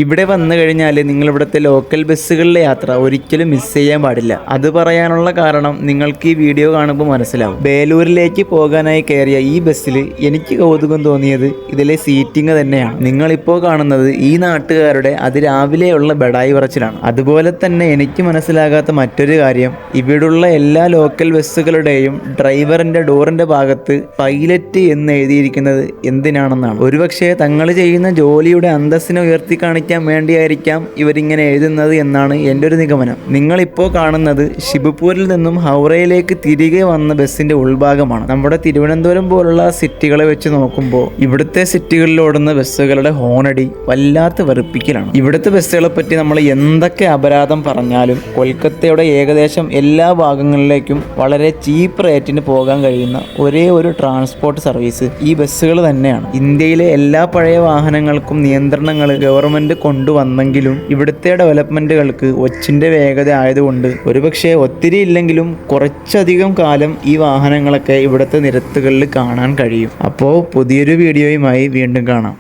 ഇവിടെ വന്നു കഴിഞ്ഞാൽ നിങ്ങളിവിടുത്തെ ലോക്കൽ ബസ്സുകളിലെ യാത്ര ഒരിക്കലും മിസ് ചെയ്യാൻ പാടില്ല. അത് പറയാനുള്ള കാരണം നിങ്ങൾക്ക് ഈ വീഡിയോ കാണുമ്പോൾ മനസ്സിലാവും. ബേലൂരിലേക്ക് പോകാനായി കയറിയ ഈ ബസ്സിൽ എനിക്ക് കൗതുകം തോന്നിയത് ഇതിലെ സീറ്റിംഗ് തന്നെയാണ്. നിങ്ങളിപ്പോൾ കാണുന്നത് ഈ നാട്ടുകാരുടെ അതിരാവിലെയുള്ള ബെഡായി പറച്ചിലാണ്. അതുപോലെ തന്നെ എനിക്ക് മനസ്സിലാകാത്ത മറ്റൊരു കാര്യം, ഇവിടുള്ള എല്ലാ ലോക്കൽ ബസ്സുകളുടെയും ഡ്രൈവറിൻ്റെ ഡോറിൻ്റെ ഭാഗത്ത് പൈലറ്റ് എന്ന് എഴുതിയിരിക്കുന്നത് എന്തിനാണെന്നാണ്. ഒരുപക്ഷെ തങ്ങൾ ചെയ്യുന്ന ജോലിയുടെ അന്തസ്സിനെ ഉയർത്തി കാണിക്കാൻ വേണ്ടിയായിരിക്കാം ഇവരിങ്ങനെ എഴുതുന്നത് എന്നാണ് എൻ്റെ ഒരു നിഗമനം. നിങ്ങളിപ്പോൾ കാണുന്നത് ഷിബുപൂരിൽ നിന്നും ഹൗറയിലേക്ക് തിരികെ വന്ന ബസ്സിൻ്റെ ഉൾഭാഗമാണ്. നമ്മുടെ തിരുവനന്തപുരം പോലുള്ള സിറ്റികളെ വെച്ച് നോക്കുമ്പോൾ ഇവിടുത്തെ സിറ്റികളിൽ ഓടുന്ന ബസ്സുകളുടെ ഹോണടി വല്ലാത്ത വെറുപ്പിക്കലാണ്. ഇവിടുത്തെ ബസ്സുകളെ പറ്റി നമ്മൾ എന്തൊക്കെ അപരാധം പറഞ്ഞാലും കൊൽക്കത്തയുടെ ഏകദേശം എല്ലാ ഭാഗങ്ങളിലേക്കും വളരെ ചീപ്പ് റേറ്റിന് പോകാൻ കഴിയുന്ന ഒരേ ഒരു ട്രാൻസ്പോർട്ട് സർവീസ് ഈ ബസ്സുകൾ തന്നെയാണ്. ഇന്ത്യയിലെ എല്ലാ പഴയ വാഹനങ്ങൾക്കും നിയന്ത്രണങ്ങൾ ഗവൺമെൻറ് കൊണ്ടുവന്നെങ്കിലും ഇവിടുത്തെ ഡെവലപ്മെൻറ്റുകൾക്ക് ഒച്ചിൻ്റെ വേഗത ആയതുകൊണ്ട് ഒരുപക്ഷെ ഒത്തിരി ഇല്ലെങ്കിലും കുറച്ചധികം കാലം ഈ വാഹനങ്ങളൊക്കെ ഇവിടുത്തെ നിരത്തുകളിൽ കാണാൻ കഴിയും. അപ്പോൾ പുതിയൊരു വീഡിയോയുമായി വീണ്ടും കാണാം.